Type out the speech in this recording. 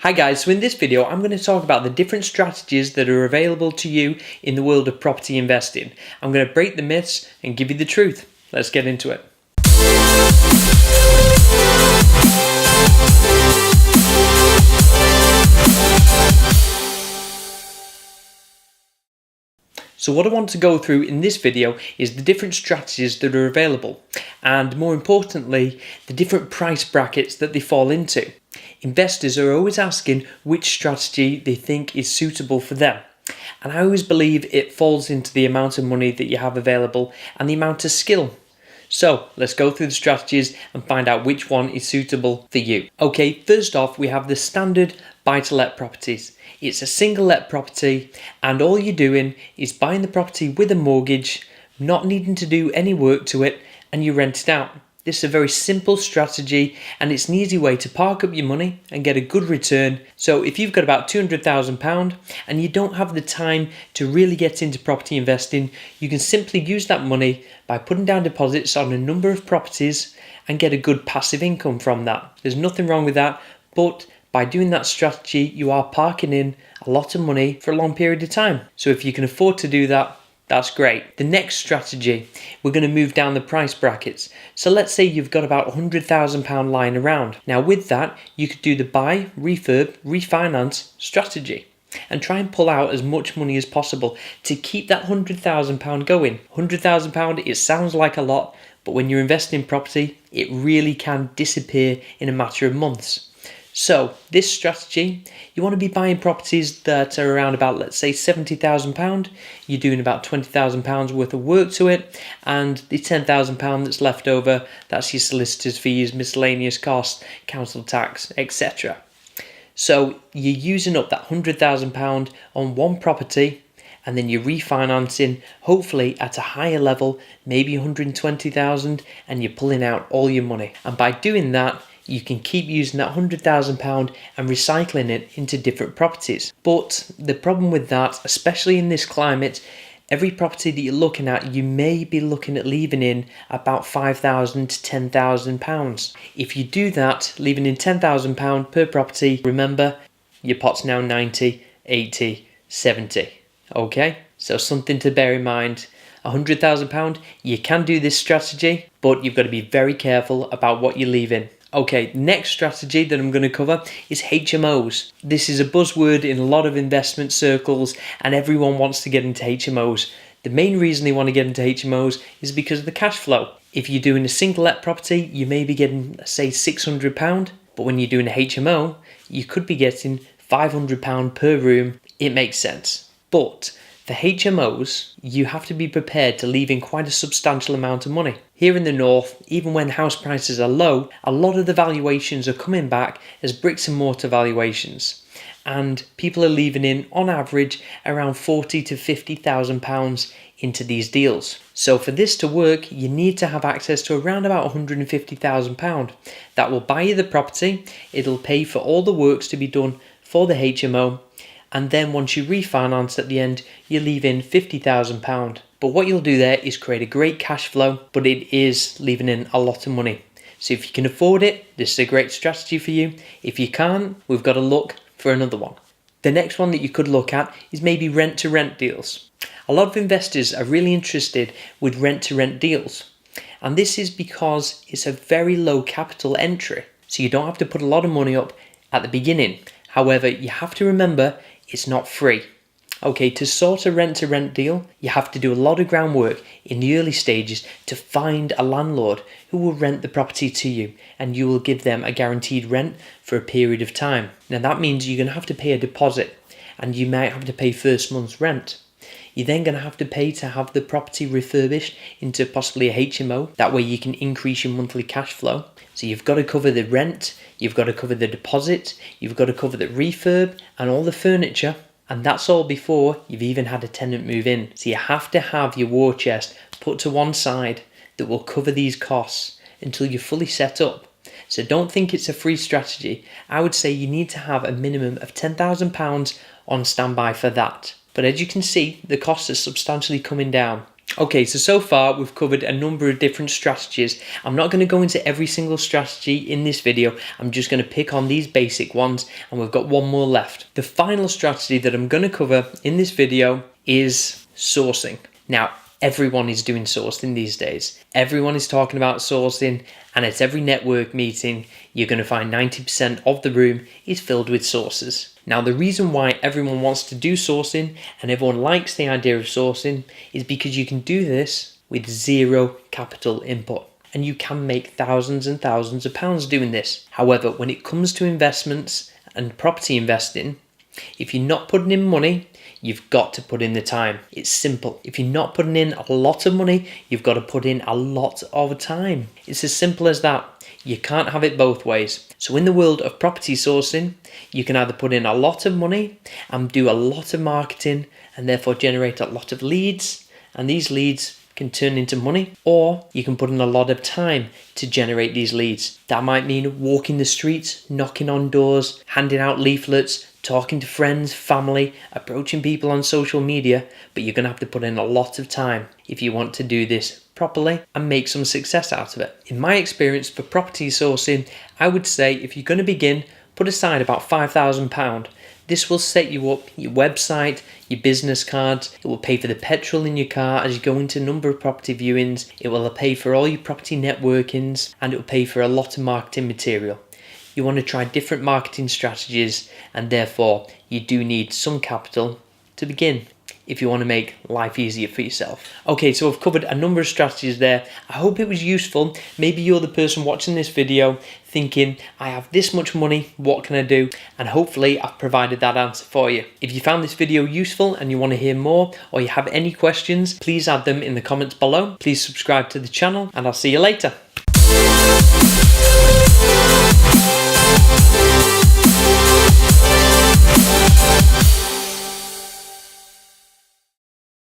Hi guys, so in this video I'm going to talk about the different strategies that are available to you in the world of property investing. I'm going to break the myths and give you the truth. Let's get into it. So what I want to go through in this video is the different strategies that are available, and more importantly, the different price brackets that they fall into. Investors are always asking which strategy they think is suitable for them. And I always believe it falls into the amount of money that you have available and the amount of skill. So let's go through the strategies and find out which one is suitable for you. Okay, first off, we have the standard buy-to-let properties. It's a single let property and all you're doing is buying the property with a mortgage, not needing to do any work to it, and you rent it out. This is a very simple strategy and it's an easy way to park up your money and get a good return. So if you've got about £200,000 and you don't have the time to really get into property investing, you can simply use that money by putting down deposits on a number of properties and get a good passive income from that. There's nothing wrong with that, but by doing that strategy, you are parking in a lot of money for a long period of time. So if you can afford to do that, that's great. The next strategy, we're going to move down the price brackets. So let's say you've got about £100,000 lying around. Now with that, you could do the buy, refurb, refinance strategy and try and pull out as much money as possible to keep that £100,000 going. £100,000, it sounds like a lot, but when you're investing in property, it really can disappear in a matter of months. So this strategy, you want to be buying properties that are around about, let's say, £70,000. You're doing about £20,000 worth of work to it, and the £10,000 that's left over, that's your solicitor's fees, miscellaneous costs, council tax, etc. So you're using up that £100,000 on one property, and then you're refinancing, hopefully at a higher level, maybe £120,000, and you're pulling out all your money. And by doing that, you can keep using that £100,000 and recycling it into different properties. But the problem with that, especially in this climate, every property that you're looking at, you may be looking at leaving in about £5,000 to £10,000. If you do that, leaving in £10,000 per property, remember, your pot's now 90, 80, 70. Okay? So something to bear in mind. £100,000, you can do this strategy, but you've got to be very careful about what you leave in. Okay, next strategy that I'm going to cover is HMOs. This is a buzzword in a lot of investment circles and everyone wants to get into HMOs. The main reason they want to get into HMOs is because of the cash flow. If you're doing a single let property, you may be getting, say, £600, but when you're doing a HMO, you could be getting £500 per room. It makes sense. But for HMOs, you have to be prepared to leave in quite a substantial amount of money. Here in the north, even when house prices are low, a lot of the valuations are coming back as bricks and mortar valuations. And people are leaving in, on average, around £40,000 to £50,000 into these deals. So for this to work, you need to have access to around about £150,000. That will buy you the property, it'll pay for all the works to be done for the HMO, and then once you refinance at the end, you leave in £50,000. But what you'll do there is create a great cash flow, but it is leaving in a lot of money. So if you can afford it, this is a great strategy for you. If you can't, we've got to look for another one. The next one that you could look at is maybe rent-to-rent deals. A lot of investors are really interested with rent-to-rent deals. And this is because it's a very low capital entry. So you don't have to put a lot of money up at the beginning. However, you have to remember, it's not free. Okay, to sort a rent-to-rent deal, you have to do a lot of groundwork in the early stages to find a landlord who will rent the property to you, and you will give them a guaranteed rent for a period of time. Now that means you're going to have to pay a deposit, and you might have to pay first month's rent. You're then going to have to pay to have the property refurbished into possibly a HMO. That way you can increase your monthly cash flow. So you've got to cover the rent, you've got to cover the deposit, you've got to cover the refurb and all the furniture. And that's all before you've even had a tenant move in. So you have to have your war chest put to one side that will cover these costs until you're fully set up. So don't think it's a free strategy. I would say you need to have a minimum of £10,000 on standby for that. But as you can see, the costs are substantially coming down. Okay, so far we've covered a number of different strategies. I'm not going to go into every single strategy in this video. I'm just going to pick on these basic ones, and we've got one more left. The final strategy that I'm going to cover in this video is sourcing. Now, everyone is doing sourcing these days. Everyone is talking about sourcing, and at every network meeting, you're going to find 90% of the room is filled with sources. Now, the reason why everyone wants to do sourcing and everyone likes the idea of sourcing is because you can do this with zero capital input, and you can make thousands and thousands of pounds doing this. However, when it comes to investments and property investing, if you're not putting in money, you've got to put in the time. It's simple. If you're not putting in a lot of money, you've got to put in a lot of time. It's as simple as that. You can't have it both ways. So in the world of property sourcing, you can either put in a lot of money and do a lot of marketing and therefore generate a lot of leads, and these leads can turn into money, or you can put in a lot of time to generate these leads. That might mean walking the streets, knocking on doors, handing out leaflets, talking to friends, family, approaching people on social media, but you're going to have to put in a lot of time if you want to do this properly and make some success out of it. In my experience for property sourcing, I would say if you're going to begin, put aside about £5,000. This will set you up your website, your business cards. It will pay for the petrol in your car as you go into a number of property viewings. It will pay for all your property networkings, and it will pay for a lot of marketing material. You want to try different marketing strategies, and therefore you do need some capital to begin if you want to make life easier for yourself. Okay, so I've covered a number of strategies there. I hope it was useful. Maybe you're the person watching this video thinking, I have this much money, what can I do? And hopefully I've provided that answer for you. If you found this video useful and you want to hear more, or you have any questions, please add them in the comments below. Please subscribe to the channel, and I'll see you later.